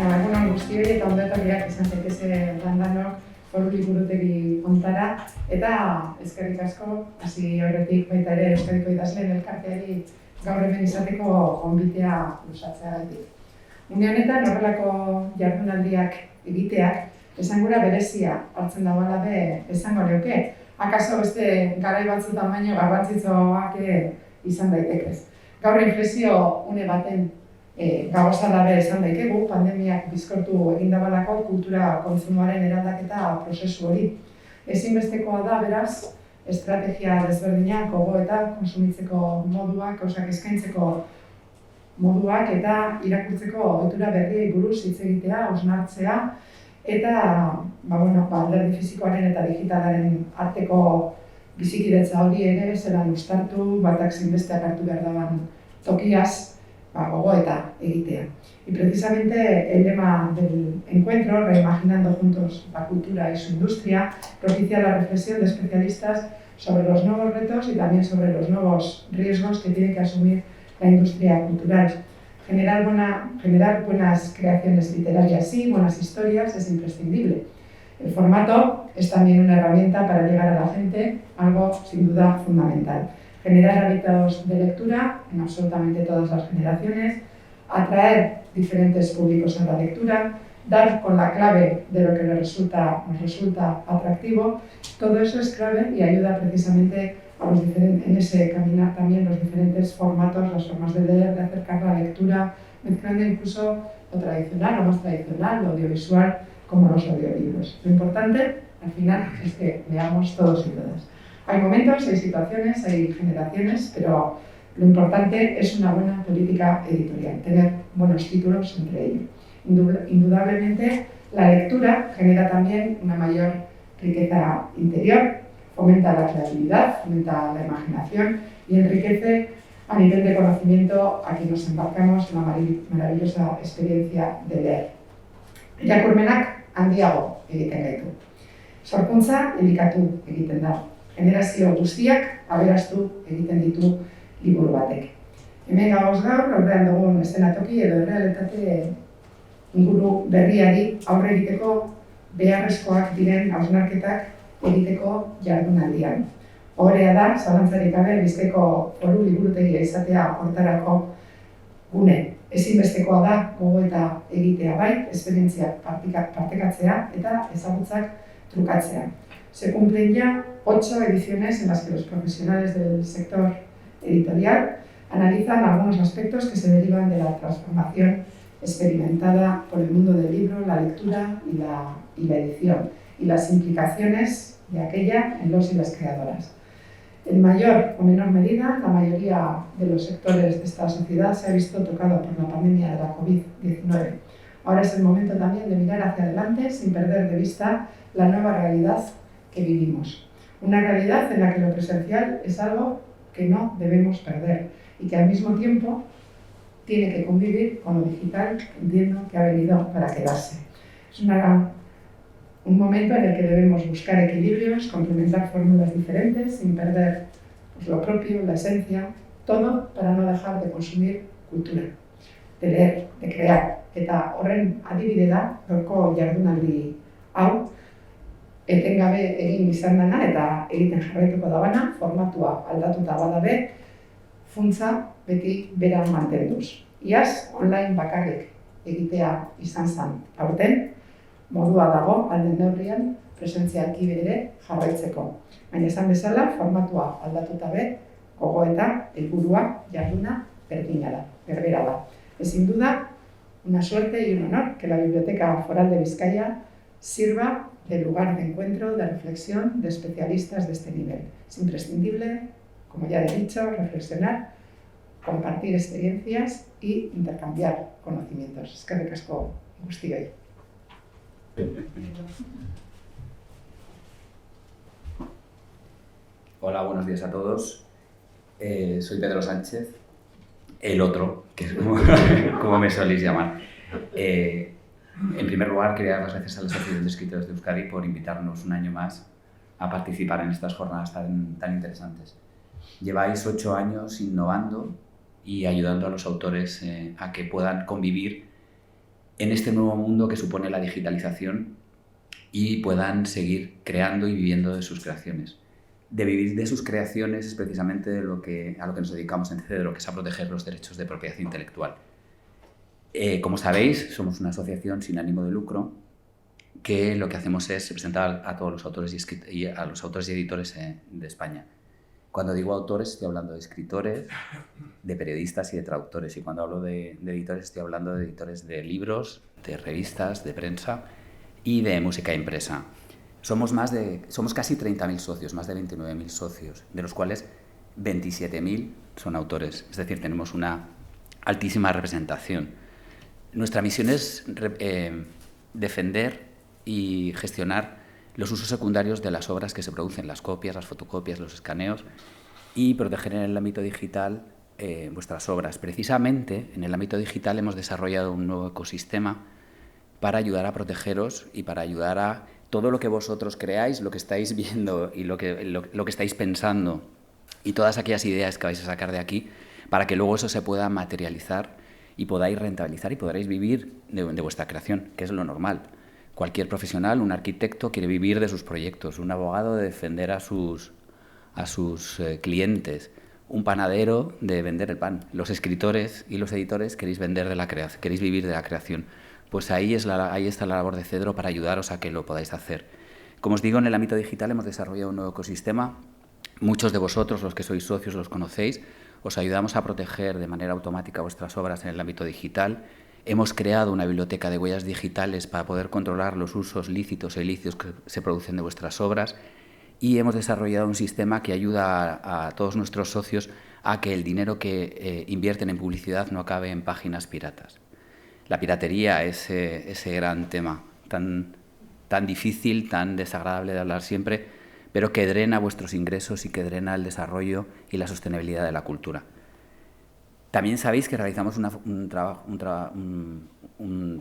Egunon guztioi eta ondo etorriak izan zaitezte danok Foru Liburutegi hontara eta eskerrik asko hasi aurretik baita ere Euskadiko idazleen elkarteari gaur hemen izateko gonbitea luzatzeagatik. Une honetan horrelako jardunaldiak egiteak esangura berezia hartzen dagoela be esango leuke. Akaso beste garai batzuetan baino garrantzitsuagoak izan daitekez. Gaur inflexio une baten gauza be esan daikegu, pandemiak bizkortu egin dagoelako kultura kontsumoaren eraldaketa prozesu hori. Ezinbestekoa da, beraz, estrategia desberdinak, gogoeta, konsumitzeko moduak, gauzak eskaintzeko moduak eta irakurtzeko ohitura berriei buruz hitz egitea, hausnartzea eta alderdi fisikoaren eta digitalaren arteko bizikidetza hori ere zelan uztartu, batak zinbesteak hartu behar dagoen tokiaz gogoeta egitea. Y precisamente el lema del encuentro, Reimaginando Juntos la Cultura y su Industria, propicia la reflexión de especialistas sobre los nuevos retos y también sobre los nuevos riesgos que tiene que asumir la industria cultural. Generar buenas creaciones literarias sí, buenas historias es imprescindible. El formato es también una herramienta para llegar a la gente, algo sin duda fundamental. Generar hábitos de lectura en absolutamente todas las generaciones, atraer diferentes públicos a la lectura, dar con la clave de lo que nos resulta atractivo, todo eso es clave y ayuda precisamente en ese caminar también los diferentes formatos, las formas de leer, de acercar la lectura, mezclando incluso lo tradicional, lo más tradicional, lo audiovisual, como los audiolibros. Lo importante, al final, es que leamos todos y todas. Hay momentos, hay situaciones, hay generaciones, pero lo importante es una buena política editorial, tener buenos títulos entre ellos. Indudablemente, la lectura genera también una mayor riqueza interior, fomenta la creatividad, fomenta la imaginación y enriquece a nivel de conocimiento a quien nos embarcamos en la maravillosa experiencia de leer. Irakurmenak handiago egiten gaitu. Sorkuntza elikatu egiten da. Generazio guztiak aberastu egiten ditu liburu batek. Hemen gagoz gaur, aurrean dugun eszenatoki edo errealitate inguru berriari aurre egiteko beharrezkoak diren hausnarketak egiteko jardunaldian. Ohorea da, zalantzarik gabe, Bizkaiko Foru Liburutegia izatea hortarako gune. Ezinbestekoa da gogoeta egitea bai, esperientziak partekatzea eta ezagutzak trukatzea. Se cumplen ya 8 ediciones en las que los profesionales del sector editorial analizan algunos aspectos que se derivan de la transformación experimentada por el mundo del libro, la lectura y la edición, y las implicaciones de aquella en los y las creadoras. En mayor o menor medida, la mayoría de los sectores de esta sociedad se ha visto tocado por la pandemia de la COVID-19. Ahora es el momento también de mirar hacia adelante sin perder de vista la nueva realidad que vivimos. Una realidad en la que lo presencial es algo que no debemos perder y que al mismo tiempo tiene que convivir con lo digital, entiendo que ha venido para quedarse. Es un momento en el que debemos buscar equilibrios, complementar fórmulas diferentes sin perder lo propio, la esencia, todo para no dejar de consumir cultura, de leer, de crear. Eta horren adibide da, gaurko jardunaldi hau, etengabe egin izan dena eta egiten jarraituko dabana, formatua aldatuta badabe, funtsa beti bera mantenduz. Iaz, online bakarrik egitea izan zen aurten, modua dago alden neurrian presentzialki ere jarraitzeko. Baina esan bezala, formatua aldatuta be, gogoeta, helburua, jarduna, berbera da. Es sin duda una suerte y un honor que la Biblioteca Foral de Vizcaya sirva de lugar de encuentro, de reflexión de especialistas de este nivel. Es imprescindible, como ya he dicho, reflexionar, compartir experiencias y intercambiar conocimientos. Eskerrik asko guztioi. Hola, buenos días a todos. Soy Pedro Sánchez, el otro, que es como me soléis llamar. En primer lugar, quería dar las gracias a la Asociación de Escritores de Euskadi por invitarnos un año más a participar en estas jornadas tan interesantes. Lleváis 8 años innovando y ayudando a los autores a que puedan convivir en este nuevo mundo que supone la digitalización y puedan seguir creando y viviendo de sus creaciones. De vivir de sus creaciones es precisamente a lo que nos dedicamos en Cedro, que es a proteger los derechos de propiedad intelectual. Como sabéis, somos una asociación sin ánimo de lucro que lo que hacemos es representar a todos los autores y editores de España. Cuando digo autores estoy hablando de escritores, de periodistas y de traductores. Y cuando hablo de editores estoy hablando de editores de libros, de revistas, de prensa y de música impresa. Somos casi 30.000 socios, más de 29.000 socios, de los cuales 27.000 son autores. Es decir, tenemos una altísima representación. Nuestra misión es defender y gestionar los usos secundarios de las obras que se producen, las copias, las fotocopias, los escaneos, y proteger en el ámbito digital vuestras obras. Precisamente en el ámbito digital hemos desarrollado un nuevo ecosistema para ayudar a protegeros y para ayudar a todo lo que vosotros creáis, lo que estáis viendo y lo que estáis pensando y todas aquellas ideas que vais a sacar de aquí, para que luego eso se pueda materializar y podáis rentabilizar y podréis vivir de vuestra creación, que es lo normal. Cualquier profesional, un arquitecto, quiere vivir de sus proyectos, un abogado de defender a sus clientes, un panadero de vender el pan. Los escritores y los editores queréis vivir de la creación. Pues ahí está la labor de Cedro para ayudaros a que lo podáis hacer. Como os digo, en el ámbito digital hemos desarrollado un nuevo ecosistema. Muchos de vosotros, los que sois socios, los conocéis. Os ayudamos a proteger de manera automática vuestras obras en el ámbito digital. Hemos creado una biblioteca de huellas digitales para poder controlar los usos lícitos e ilícitos que se producen de vuestras obras, y hemos desarrollado un sistema que ayuda a todos nuestros socios a que el dinero que invierten en publicidad no acabe en páginas piratas. La piratería, ese gran tema tan difícil, tan desagradable de hablar siempre, pero que drena vuestros ingresos y que drena el desarrollo y la sostenibilidad de la cultura. También sabéis que realizamos un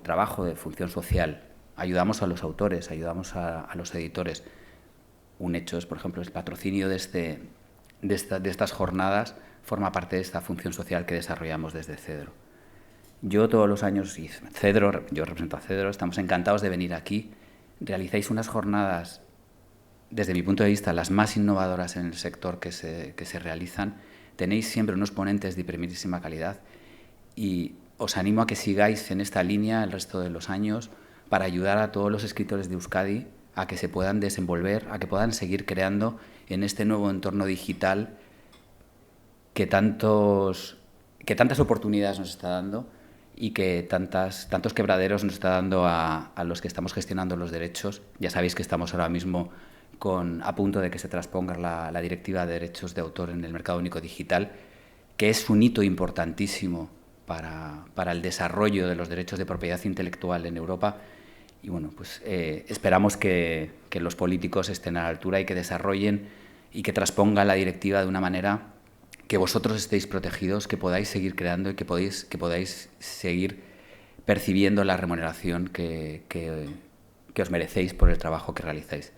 trabajo de función social. Ayudamos a los autores, ayudamos a los editores. Un hecho es, por ejemplo, el patrocinio de estas jornadas forma parte de esta función social que desarrollamos desde Cedro. Yo todos los años, yo represento a Cedro, estamos encantados de venir aquí. Realizáis unas jornadas, desde mi punto de vista, las más innovadoras en el sector que se realizan. Tenéis siempre unos ponentes de primerísima calidad y os animo a que sigáis en esta línea el resto de los años para ayudar a todos los escritores de Euskadi a que se puedan desenvolver, a que puedan seguir creando en este nuevo entorno digital que tantas oportunidades nos está dando y que tantos quebraderos nos está dando a los que estamos gestionando los derechos. Ya sabéis que estamos ahora mismo a punto de que se transponga la Directiva de Derechos de Autor en el Mercado Único Digital, que es un hito importantísimo para el desarrollo de los derechos de propiedad intelectual en Europa. Y bueno, pues esperamos que los políticos estén a la altura y que desarrollen y que transpongan la directiva de una manera que vosotros estéis protegidos, que podáis seguir creando y que podáis seguir percibiendo la remuneración que os merecéis por el trabajo que realizáis.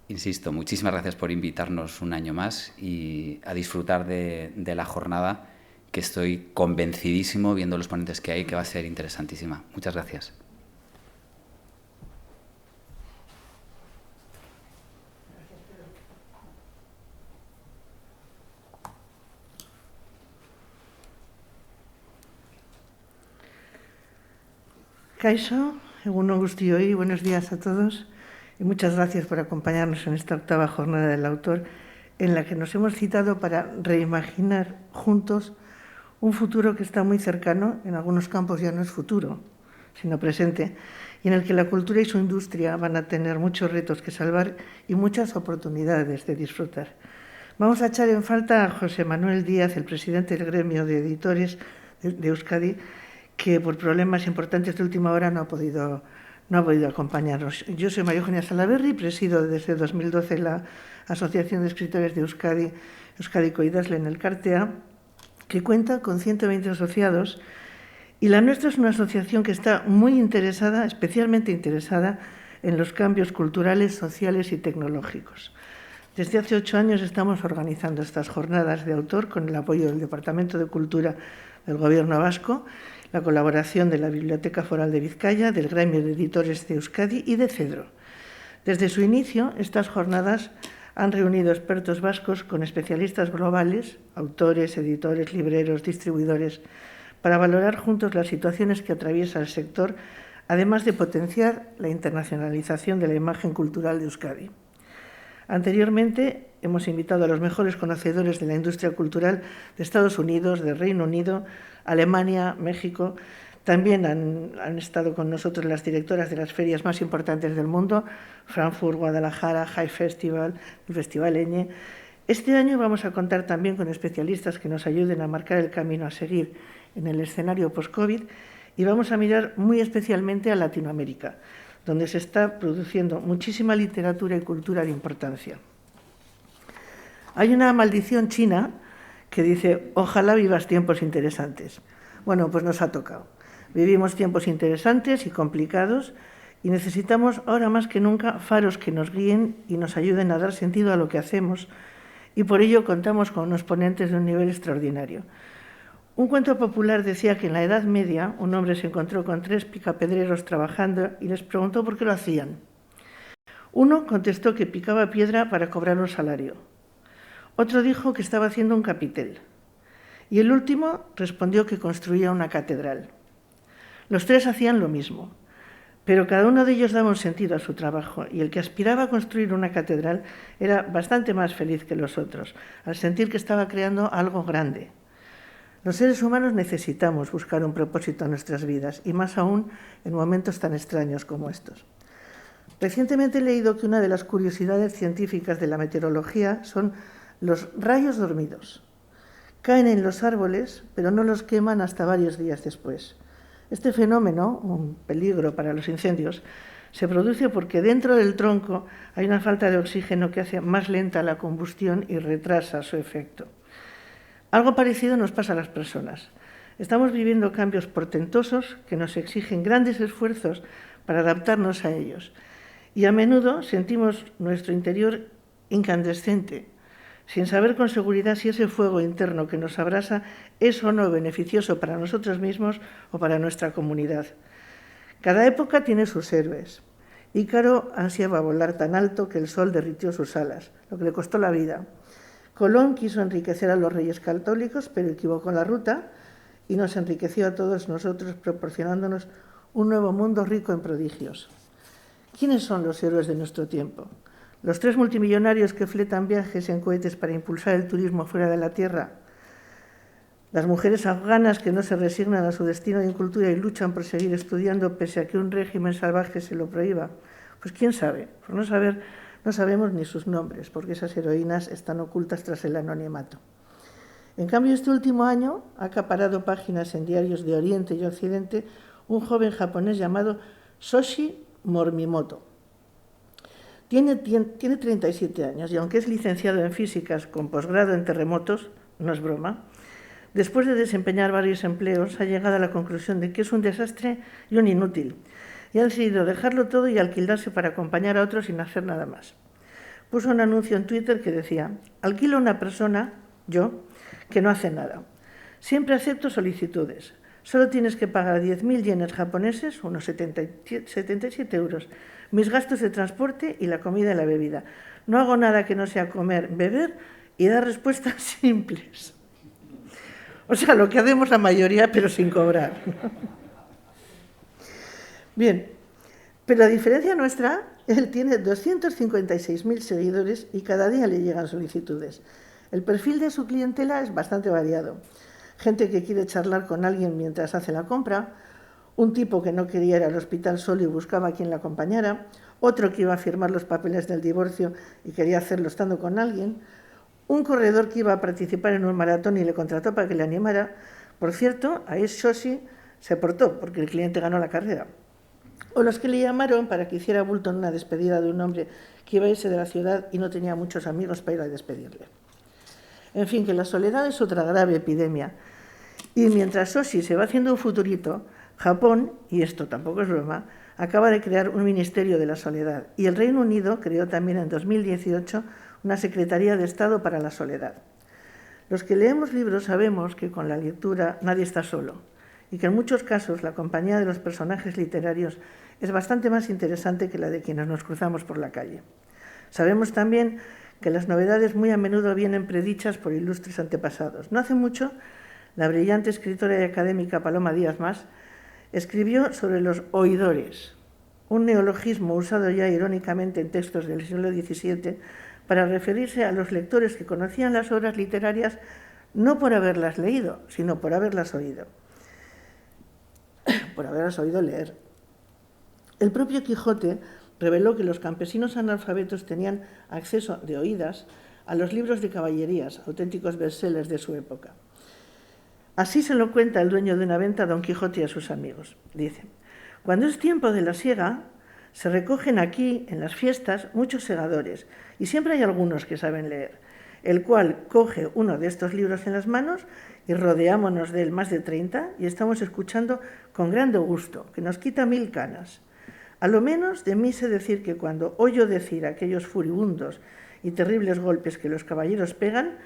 Insisto, muchísimas gracias por invitarnos un año más y a disfrutar de la jornada, que estoy convencidísimo, viendo los ponentes que hay, que va a ser interesantísima. Muchas gracias. Kaixo, egun on guztioi, buenos días a todos y muchas gracias por acompañarnos en esta octava jornada del autor, en la que nos hemos citado para reimaginar juntos un futuro que está muy cercano, en algunos campos ya no es futuro, sino presente, y en el que la cultura y su industria van a tener muchos retos que salvar y muchas oportunidades de disfrutar. Vamos a echar en falta a José Manuel Díaz, el presidente del gremio de editores de Euskadi, que por problemas importantes de última hora no ha podido acompañarnos. Yo soy María Eugenia Salaberry, presido desde 2012 la Asociación de Escritores de Euskadi, Euskadiko Idazleen Elkartea, que cuenta con 120 asociados, y la nuestra es una asociación que está muy interesada, especialmente interesada, en los cambios culturales, sociales y tecnológicos. Desde hace 8 años estamos organizando estas jornadas de autor con el apoyo del Departamento de Cultura del Gobierno vasco. la colaboración de la Biblioteca Foral de Vizcaya, del Gremio de Editores de Euskadi y de Cedro. Desde su inicio, estas jornadas han reunido expertos vascos con especialistas globales, autores, editores, libreros, distribuidores, para valorar juntos las situaciones que atraviesa el sector, además de potenciar la internacionalización de la imagen cultural de Euskadi. Anteriormente, hemos invitado a los mejores conocedores de la industria cultural de Estados Unidos, de Reino Unido, Alemania, México. También han estado con nosotros las directoras de las ferias más importantes del mundo, Frankfurt, Guadalajara, High Festival, el Festival Eñe. Este año vamos a contar también con especialistas que nos ayuden a marcar el camino a seguir en el escenario post-COVID y vamos a mirar muy especialmente a Latinoamérica, donde se está produciendo muchísima literatura y cultura de importancia. Hay una maldición china que dice, ojalá vivas tiempos interesantes. Bueno, pues nos ha tocado. Vivimos tiempos interesantes y complicados y necesitamos ahora más que nunca faros que nos guíen y nos ayuden a dar sentido a lo que hacemos, y por ello contamos con unos ponentes de un nivel extraordinario. Un cuento popular decía que en la Edad Media un hombre se encontró con 3 picapedreros trabajando y les preguntó por qué lo hacían. Uno contestó que picaba piedra para cobrar un salario. Otro dijo que estaba haciendo un capitel. Y el último respondió que construía una catedral. Los 3 hacían lo mismo, pero cada uno de ellos daba un sentido a su trabajo, y el que aspiraba a construir una catedral era bastante más feliz que los otros, al sentir que estaba creando algo grande. Los seres humanos necesitamos buscar un propósito en nuestras vidas, y más aún en momentos tan extraños como estos. Recientemente he leído que una de las curiosidades científicas de la meteorología son los rayos dormidos. Caen en los árboles, pero no los queman hasta varios días después. Este fenómeno, un peligro para los incendios, se produce porque dentro del tronco hay una falta de oxígeno que hace más lenta la combustión y retrasa su efecto. Algo parecido nos pasa a las personas. Estamos viviendo cambios portentosos que nos exigen grandes esfuerzos para adaptarnos a ellos. Y a menudo sentimos nuestro interior incandescente, sin saber con seguridad si ese fuego interno que nos abrasa es o no beneficioso para nosotros mismos o para nuestra comunidad. Cada época tiene sus héroes. Ícaro ansiaba volar tan alto que el sol derritió sus alas, lo que le costó la vida. Colón quiso enriquecer a los reyes católicos, pero equivocó la ruta y nos enriqueció a todos nosotros, proporcionándonos un nuevo mundo rico en prodigios. ¿Quiénes son los héroes de nuestro tiempo? Los 3 multimillonarios que fletan viajes en cohetes para impulsar el turismo fuera de la Tierra. Las mujeres afganas que no se resignan a su destino de incultura y luchan por seguir estudiando pese a que un régimen salvaje se lo prohíba. Pues quién sabe, por no saber, no sabemos ni sus nombres, porque esas heroínas están ocultas tras el anonimato. En cambio, este último año ha acaparado páginas en diarios de Oriente y Occidente un joven japonés llamado Soshi Morimoto. Tiene 37 años y aunque es licenciado en físicas con posgrado en terremotos, no es broma, después de desempeñar varios empleos ha llegado a la conclusión de que es un desastre y un inútil y ha decidido dejarlo todo y alquilarse para acompañar a otros sin hacer nada más. Puso un anuncio en Twitter que decía: alquilo a una persona, yo, que no hace nada. Siempre acepto solicitudes. Solo tienes que pagar 10.000 yenes japoneses, unos 77 euros, mis gastos de transporte y la comida y la bebida. No hago nada que no sea comer, beber y dar respuestas simples. O sea, lo que hacemos la mayoría, pero sin cobrar. Bien, pero a diferencia nuestra, él tiene 256.000 seguidores y cada día le llegan solicitudes. El perfil de su clientela es bastante variado. Gente que quiere charlar con alguien mientras hace la compra, un tipo que no quería ir al hospital solo y buscaba a quien la acompañara, otro que iba a firmar los papeles del divorcio y quería hacerlo estando con alguien, un corredor que iba a participar en un maratón y le contrató para que le animara. Por cierto, ahí Shoshi se portó porque el cliente ganó la carrera. O los que le llamaron para que hiciera bulto en una despedida de un hombre que iba a irse de la ciudad y no tenía muchos amigos para ir a despedirle. En fin, que la soledad es otra grave epidemia. Y mientras Shoshi se va haciendo un futurito, Japón, y esto tampoco es broma, acaba de crear un Ministerio de la Soledad. Y el Reino Unido creó también en 2018 una Secretaría de Estado para la Soledad. Los que leemos libros sabemos que con la lectura nadie está solo y que en muchos casos la compañía de los personajes literarios es bastante más interesante que la de quienes nos cruzamos por la calle. Sabemos también que las novedades muy a menudo vienen predichas por ilustres antepasados. No hace mucho, la brillante escritora y académica Paloma Díaz Mas escribió sobre los oidores, un neologismo usado ya irónicamente en textos del siglo XVII para referirse a los lectores que conocían las obras literarias no por haberlas leído, sino por haberlas oído, leer. El propio Quijote reveló que los campesinos analfabetos tenían acceso de oídas a los libros de caballerías, auténticos bestsellers de su época. Así se lo cuenta el dueño de una venta a Don Quijote y a sus amigos. Dice: cuando es tiempo de la siega, se recogen aquí, en las fiestas, muchos segadores, y siempre hay algunos que saben leer, el cual coge uno de estos libros en las manos y rodeámonos de él más de 30 y estamos escuchando con grande gusto, que nos quita 1000 canas. A lo menos de mí sé decir que cuando oyo decir aquellos furibundos y terribles golpes que los caballeros pegan,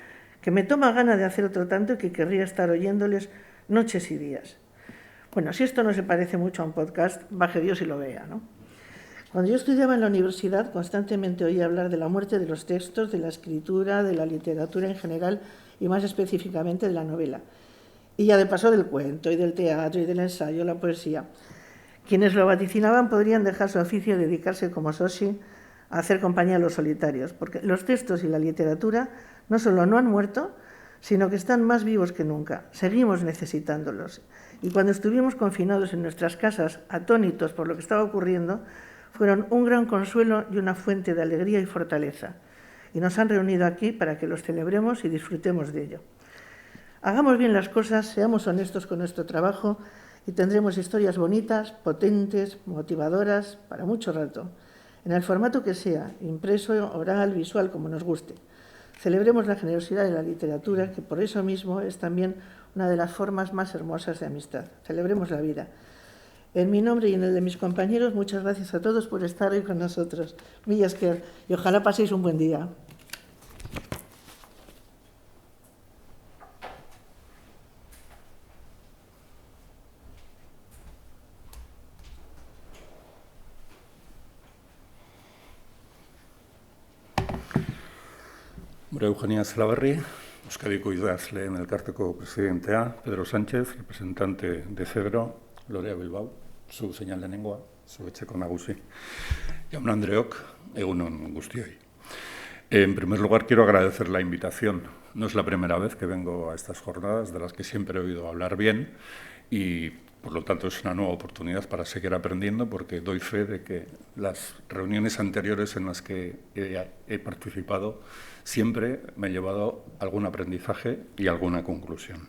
que me toma gana de hacer otro tanto y que querría estar oyéndoles noches y días. Bueno, si esto no se parece mucho a un podcast, baje Dios y lo vea, ¿no? Cuando yo estudiaba en la universidad, constantemente oía hablar de la muerte de los textos, de la escritura, de la literatura en general y más específicamente de la novela. Y ya de paso del cuento y del teatro y del ensayo, la poesía. Quienes lo vaticinaban podrían dejar su oficio y dedicarse como Soshi a hacer compañía a los solitarios, porque los textos y la literatura no solo no han muerto, sino que están más vivos que nunca. Seguimos necesitándolos. Y cuando estuvimos confinados en nuestras casas, atónitos por lo que estaba ocurriendo, fueron un gran consuelo y una fuente de alegría y fortaleza. Y nos han reunido aquí para que los celebremos y disfrutemos de ello. Hagamos bien las cosas, seamos honestos con nuestro trabajo y tendremos historias bonitas, potentes, motivadoras, para mucho rato, en el formato que sea, impreso, oral, visual, como nos guste. Celebremos la generosidad de la literatura, que por eso mismo es también una de las formas más hermosas de amistad. Celebremos la vida. En mi nombre y en el de mis compañeros, muchas gracias a todos por estar hoy con nosotros. Mila esker, y ojalá paséis un buen día. Eugenia Salaberri, Euskadiko idazleen elkarteko presidentea, Pedro Sánchez, representante de Cedro, Lorea Bilbao, zu zeinan lehenengoa, zu etxeko nagusi. Jaun Andreok, egun on guztioi. En primer lugar, quiero agradecer la invitación. No es la primera vez que vengo a estas jornadas, de las que siempre he oído hablar bien, y por lo tanto es una nueva oportunidad para seguir aprendiendo, porque doy fe de que las reuniones anteriores en las que he participado siempre me he llevado algún aprendizaje y alguna conclusión.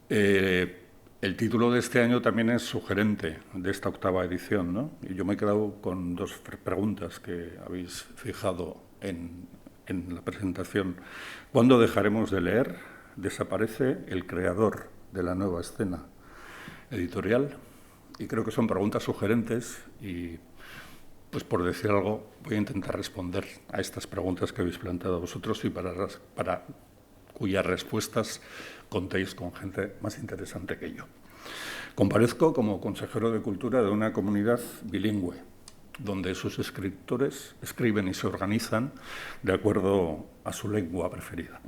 El título de este año también es sugerente de esta 8ª edición, ¿no? Y yo me he quedado con 2 preguntas que habéis fijado en la presentación. ¿Cuándo dejaremos de leer? ¿Desaparece el creador de la nueva escena editorial? Y creo que son preguntas sugerentes y, pues por decir algo, voy a intentar responder a estas preguntas que habéis planteado vosotros y para cuyas respuestas contéis con gente más interesante que yo. Comparezco como consejero de Cultura de una comunidad bilingüe, donde sus escritores escriben y se organizan de acuerdo a su lengua preferida.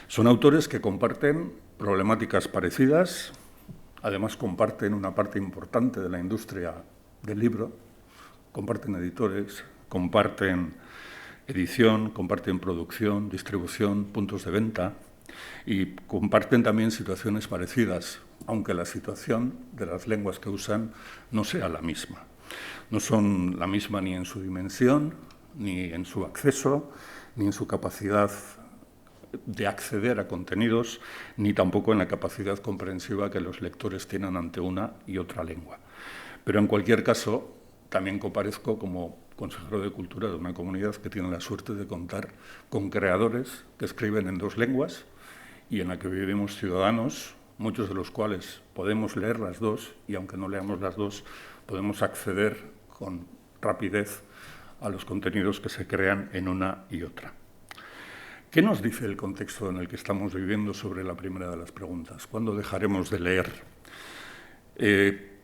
Son autores que comparten problemáticas parecidas, además comparten una parte importante de la industria del libro, comparten editores, comparten edición, comparten producción, distribución, puntos de venta y comparten también situaciones parecidas, aunque la situación de las lenguas que usan no sea la misma. No son la misma ni en su dimensión, ni en su acceso, ni en su capacidad de acceder a contenidos, ni tampoco en la capacidad comprensiva que los lectores tienen ante una y otra lengua. Pero en cualquier caso, también comparezco como consejero de Cultura de una comunidad que tiene la suerte de contar con creadores que escriben en 2 lenguas y en la que vivimos ciudadanos, muchos de los cuales podemos leer las 2 y aunque no leamos las 2, podemos acceder con rapidez a los contenidos que se crean en una y otra. ¿Qué nos dice el contexto en el que estamos viviendo sobre la primera de las preguntas? ¿Cuándo dejaremos de leer? He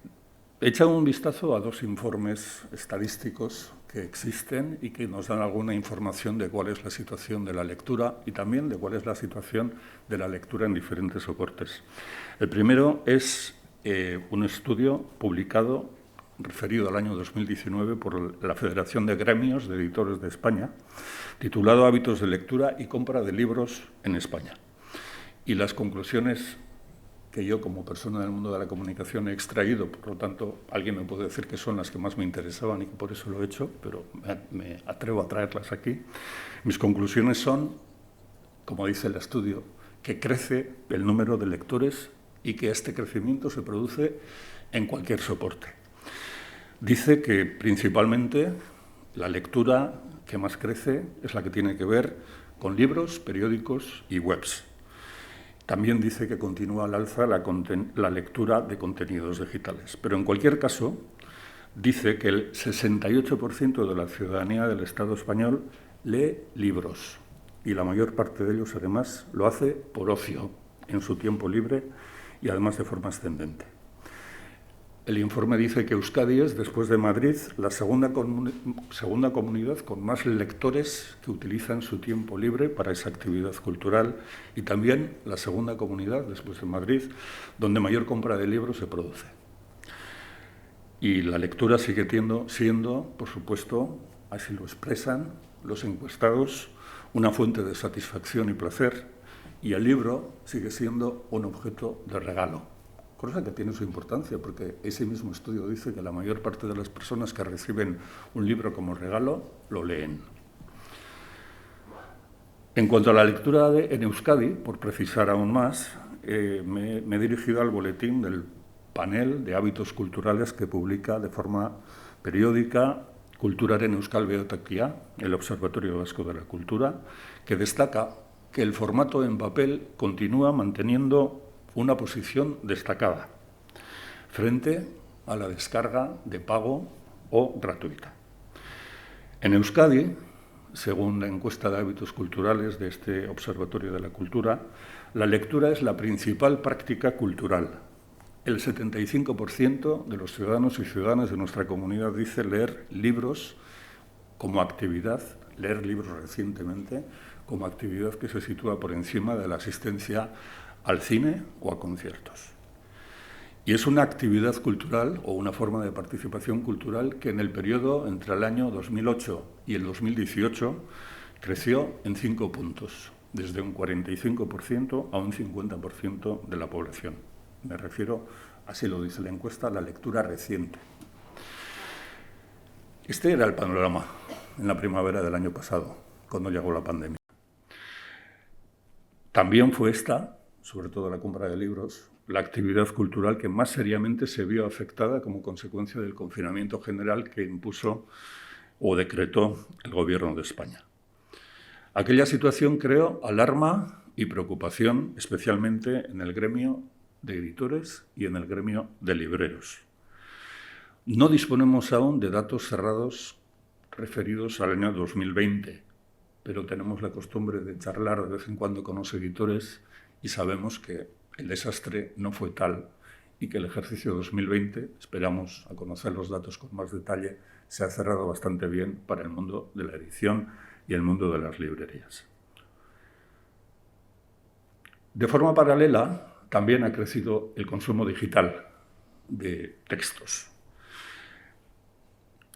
echado un vistazo a dos informes estadísticos que existen y que nos dan alguna información de cuál es la situación de la lectura y también de cuál es la situación de la lectura en diferentes soportes. El primero es un estudio publicado, referido al año 2019, por la Federación de Gremios de Editores de España, titulado Hábitos de lectura y compra de libros en España. Y las conclusiones que yo, como persona del mundo de la comunicación, he extraído, por lo tanto, alguien me puede decir que son las que más me interesaban y que por eso lo he hecho, pero me atrevo a traerlas aquí. Mis conclusiones son, como dice el estudio, que crece el número de lectores y que este crecimiento se produce en cualquier soporte. Dice que principalmente la lectura que más crece es la que tiene que ver con libros, periódicos y webs. También dice que continúa al alza la lectura de contenidos digitales. Pero en cualquier caso, dice que el 68% de la ciudadanía del Estado español lee libros y la mayor parte de ellos, además, lo hace por ocio, en su tiempo libre y además de forma ascendente. El informe dice que Euskadi es, después de Madrid, la segunda comunidad con más lectores que utilizan su tiempo libre para esa actividad cultural y también la segunda comunidad, después de Madrid, donde mayor compra de libros se produce. Y la lectura sigue siendo, por supuesto, así lo expresan los encuestados, una fuente de satisfacción y placer, y el libro sigue siendo un objeto de regalo. Cosa que tiene su importancia, porque ese mismo estudio dice que la mayor parte de las personas que reciben un libro como regalo lo leen. En cuanto a la lectura en Euskadi, por precisar aún más, me he dirigido al boletín del panel de hábitos culturales que publica de forma periódica Kulturaren Euskal Behatokia, el Observatorio Vasco de la Cultura, que destaca que el formato en papel continúa manteniendo una posición destacada frente a la descarga de pago o gratuita. En Euskadi, según la encuesta de hábitos culturales de este Observatorio de la Cultura, la lectura es la principal práctica cultural. El 75% de los ciudadanos y ciudadanas de nuestra comunidad dice leer libros como actividad, leer libros recientemente, como actividad que se sitúa por encima de la asistencia al cine o a conciertos. Y es una actividad cultural o una forma de participación cultural que en el periodo entre el año 2008 y el 2018 creció en 5 puntos, desde un 45% a un 50% de la población. Me refiero, así lo dice la encuesta, a la lectura reciente. Este era el panorama en la primavera del año pasado, cuando llegó la pandemia. También fue esta, sobre todo la compra de libros, la actividad cultural que más seriamente se vio afectada como consecuencia del confinamiento general que impuso o decretó el Gobierno de España. Aquella situación creó alarma y preocupación, especialmente en el gremio de editores y en el gremio de libreros. No disponemos aún de datos cerrados referidos al año 2020, pero tenemos la costumbre de charlar de vez en cuando con los editores y sabemos que el desastre no fue tal y que el ejercicio 2020, esperamos a conocer los datos con más detalle, se ha cerrado bastante bien para el mundo de la edición y el mundo de las librerías. De forma paralela, también ha crecido el consumo digital de textos.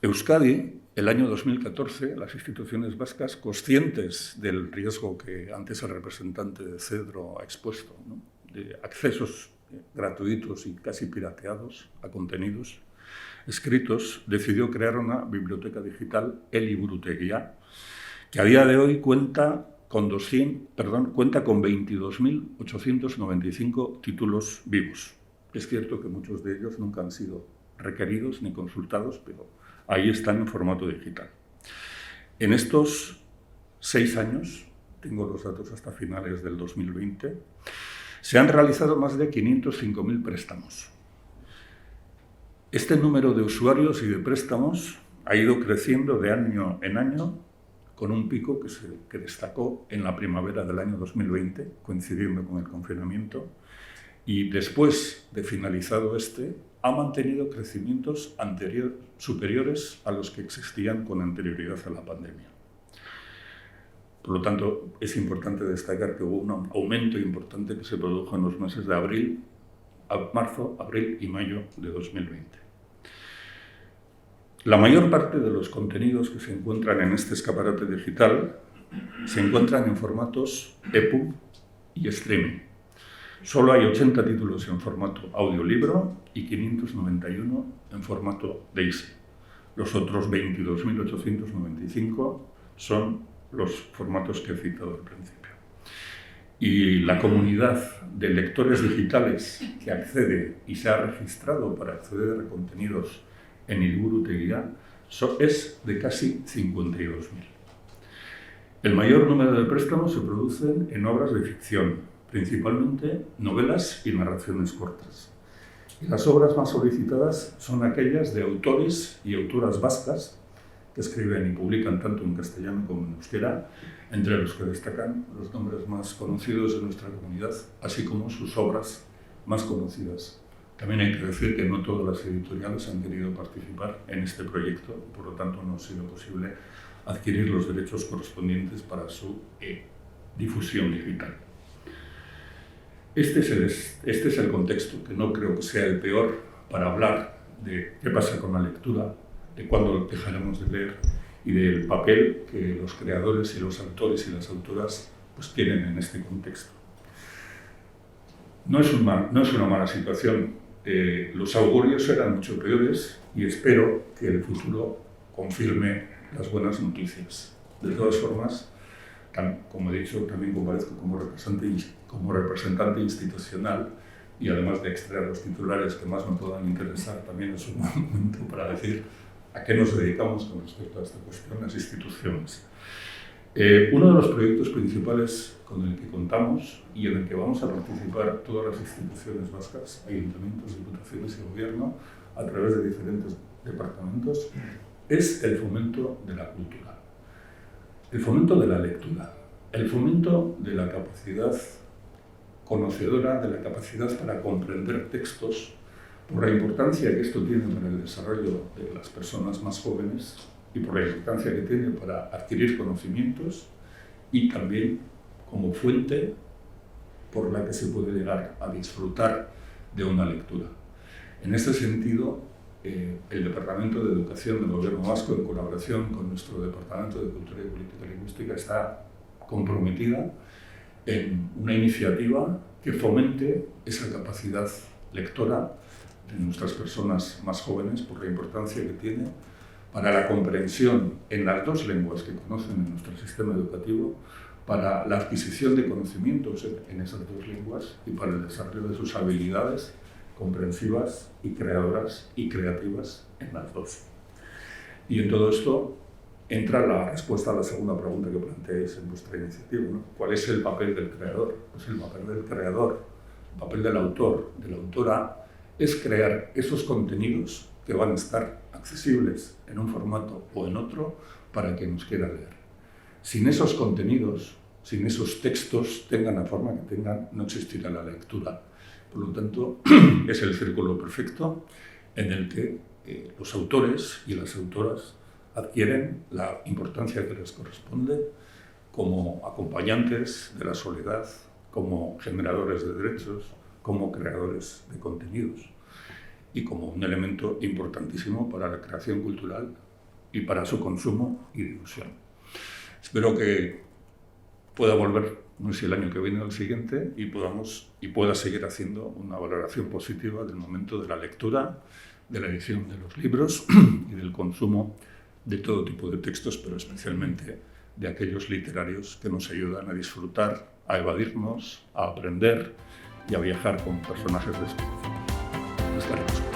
Euskadi, el año 2014, las instituciones vascas, conscientes del riesgo que antes el representante de Cedro ha expuesto, ¿no?, de accesos gratuitos y casi pirateados a contenidos escritos, decidió crear una biblioteca digital, Eliburutegia, que a día de hoy cuenta con 22.895 títulos vivos. Es cierto que muchos de ellos nunca han sido requeridos ni consultados, pero ahí están en formato digital. En estos 6 años, tengo los datos hasta finales del 2020, se han realizado más de 505.000 préstamos. Este número de usuarios y de préstamos ha ido creciendo de año en año, con un pico que destacó en la primavera del año 2020, coincidiendo con el confinamiento, y después de finalizado ha mantenido crecimientos superiores a los que existían con anterioridad a la pandemia. Por lo tanto, es importante destacar que hubo un aumento importante que se produjo en los meses de marzo, abril y mayo de 2020. La mayor parte de los contenidos que se encuentran en este escaparate digital se encuentran en formatos EPUB y streaming. Solo hay 80 títulos en formato audiolibro y 591 en formato DAISY. Los otros 22.895 son los formatos que he citado al principio. Y la comunidad de lectores digitales que accede y se ha registrado para acceder a contenidos en Iliburutegia es de casi 52.000. El mayor número de préstamos se producen en obras de ficción, principalmente novelas y narraciones cortas. Y las obras más solicitadas son aquellas de autores y autoras vascas que escriben y publican tanto en castellano como en euskera, entre los que destacan los nombres más conocidos de nuestra comunidad, así como sus obras más conocidas. También hay que decir que no todas las editoriales han querido participar en este proyecto, por lo tanto no ha sido posible adquirir los derechos correspondientes para su difusión digital. Este es el contexto, que no creo que sea el peor para hablar de qué pasa con la lectura, de cuándo dejaremos de leer y del papel que los creadores y los autores y las autoras pues tienen en este contexto. No es una mala situación. Los augurios eran mucho peores y espero que el futuro confirme las buenas noticias. De todas formas, como he dicho, también comparezco como representante institucional y además de extraer los titulares que más me puedan interesar, también es un momento para decir a qué nos dedicamos con respecto a esta cuestión las instituciones. Uno de los proyectos principales con el que contamos y en el que vamos a participar todas las instituciones vascas, ayuntamientos, diputaciones y gobierno, a través de diferentes departamentos, es el fomento de la cultura, el fomento de la lectura, el fomento de la capacidad conocedora, de la capacidad para comprender textos, por la importancia que esto tiene para el desarrollo de las personas más jóvenes y por la importancia que tiene para adquirir conocimientos y también como fuente por la que se puede llegar a disfrutar de una lectura. En este sentido, el Departamento de Educación del Gobierno Vasco, en colaboración con nuestro Departamento de Cultura y Política Lingüística, está comprometida en una iniciativa que fomente esa capacidad lectora de nuestras personas más jóvenes por la importancia que tiene para la comprensión en las dos lenguas que conocen en nuestro sistema educativo, para la adquisición de conocimientos en esas dos lenguas y para el desarrollo de sus habilidades comprensivas y creadoras y creativas en las dos. Y en todo esto entra la respuesta a la segunda pregunta que planteáis en vuestra iniciativa, ¿no? ¿Cuál es el papel del creador? Pues el papel del creador, el papel del autor, de la autora, es crear esos contenidos que van a estar accesibles en un formato o en otro para quien nos quiera leer. Sin esos contenidos, sin esos textos, tengan la forma que tengan, no existirá la lectura. Por lo tanto, es el círculo perfecto en el que los autores y las autoras adquieren la importancia que les corresponde como acompañantes de la soledad, como generadores de derechos, como creadores de contenidos y como un elemento importantísimo para la creación cultural y para su consumo y difusión. Espero que pueda volver, no sé si el año que viene o el siguiente, y pueda seguir haciendo una valoración positiva del momento de la lectura, de la edición de los libros y del consumo de todo tipo de textos, pero especialmente de aquellos literarios que nos ayudan a disfrutar, a evadirnos, a aprender y a viajar con personajes desconocidos.